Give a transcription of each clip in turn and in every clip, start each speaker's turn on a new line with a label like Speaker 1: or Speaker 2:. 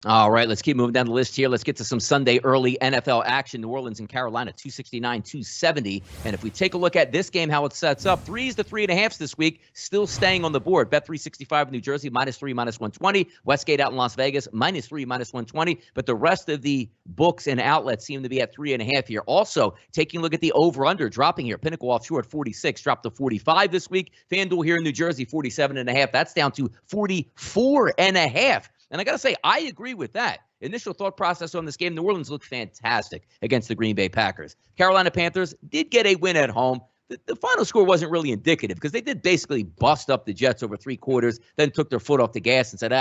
Speaker 1: All right, let's keep moving down the list here. Let's get to some Sunday early NFL action. New Orleans and Carolina, 269, 270. And if we take a look at this game, how it sets up, 3s to 3.5s this week, still staying on the board. Bet 365 in New Jersey, -3, -120. Westgate out in Las Vegas, -3, -120. But the rest of the books and outlets seem to be at 3.5 here. Also, taking a look at the over-under, dropping here. Pinnacle offshore at 46, dropped to 45 this week. FanDuel here in New Jersey, 47.5. That's down to 44.5. And I got to say, I agree with that. Initial thought process on this game, New Orleans looked fantastic against the Green Bay Packers. Carolina Panthers did get a win at home. The final score wasn't really indicative because they did basically bust up the Jets over 3 quarters, then took their foot off the gas and said,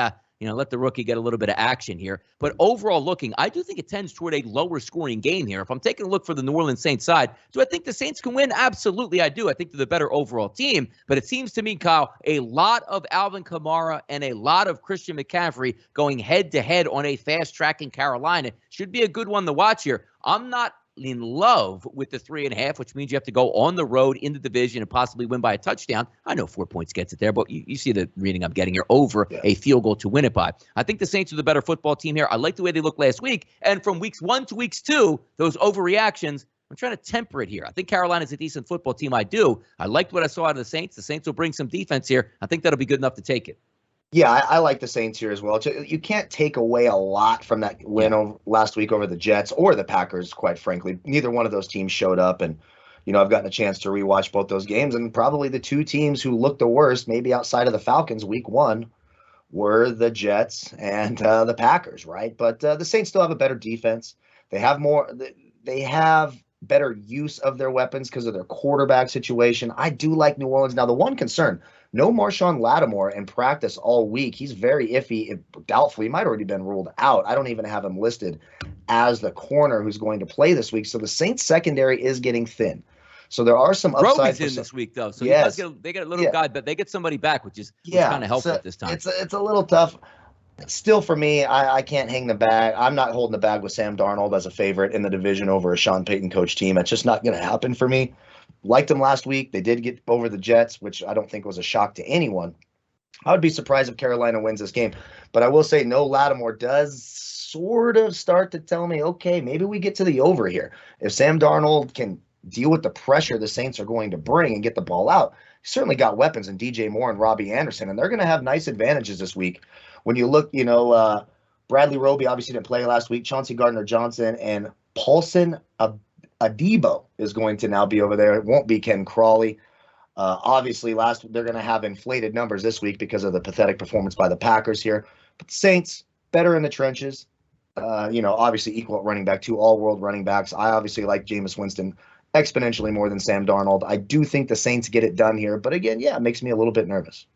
Speaker 1: let the rookie get a little bit of action here. But overall looking, I do think it tends toward a lower scoring game here. If I'm taking a look for the New Orleans Saints side, do I think the Saints can win? Absolutely, I do. I think they're the better overall team. But it seems to me, Kyle, a lot of Alvin Kamara and a lot of Christian McCaffrey going head-to-head on a fast-track in Carolina should be a good one to watch here. I'm not in love with the 3.5, which means you have to go on the road in the division and possibly win by a touchdown. I know 4 points gets it there, but you see the reading I'm getting here, over a field goal to win it by. I think the Saints are the better football team here. I like the way they looked last week. And from weeks 1 to weeks 2, those overreactions, I'm trying to temper it here. I think Carolina's a decent football team. I do. I liked what I saw out of the Saints. The Saints will bring some defense here. I think that'll be good enough to take it.
Speaker 2: Yeah, I like the Saints here as well. You can't take away a lot from that win over last week over the Jets or the Packers, quite frankly. Neither one of those teams showed up. And, I've gotten a chance to rewatch both those games. And probably the 2 teams who looked the worst, maybe outside of the Falcons week 1, were the Jets and the Packers, right? But the Saints still have a better defense. They have better use of their weapons because of their quarterback situation. I do like New Orleans. Now, the one concern, no Marshawn Lattimore in practice all week. He's very iffy, doubtful. He might already been ruled out. I don't even have him listed as the corner who's going to play this week. So the Saints secondary is getting thin. So there are some upsides.
Speaker 1: Roby's in this week, though. So
Speaker 2: yes.
Speaker 1: They get a little guy, but they get somebody back, which kind of helpful at this time.
Speaker 2: It's a little tough. Still, for me, I can't hang the bag. I'm not holding the bag with Sam Darnold as a favorite in the division over a Sean Payton coach team. It's just not going to happen for me. Liked them last week. They did get over the Jets, which I don't think was a shock to anyone. I would be surprised if Carolina wins this game. But I will say no Lattimore does sort of start to tell me, okay, maybe we get to the over here. If Sam Darnold can deal with the pressure the Saints are going to bring and get the ball out, he's certainly got weapons in DJ Moore and Robbie Anderson, and they're going to have nice advantages this week. When you look, Bradley Roby obviously didn't play last week. Chauncey Gardner-Johnson and Paulson Adebo is going to now be over there. It won't be Ken Crawley. Obviously, they're going to have inflated numbers this week because of the pathetic performance by the Packers here. But the Saints, better in the trenches. Obviously equal at running back, 2 all-world running backs. I obviously like Jameis Winston exponentially more than Sam Darnold. I do think the Saints get it done here. But again, it makes me a little bit nervous.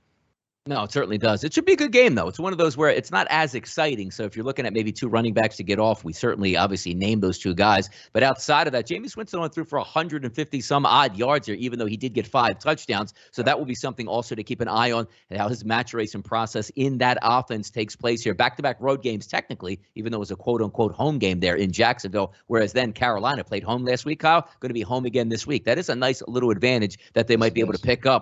Speaker 1: No, it certainly does. It should be a good game, though. It's one of those where it's not as exciting. So if you're looking at maybe 2 running backs to get off, we certainly obviously named those 2 guys. But outside of that, Jameis Winston went through for 150-some-odd yards here, even though he did get 5 touchdowns. So that will be something also to keep an eye on, and how his maturation process in that offense takes place here. Back-to-back road games, technically, even though it was a quote-unquote home game there in Jacksonville, whereas then Carolina played home last week, Kyle, going to be home again this week. That is a nice little advantage that they might be able to pick up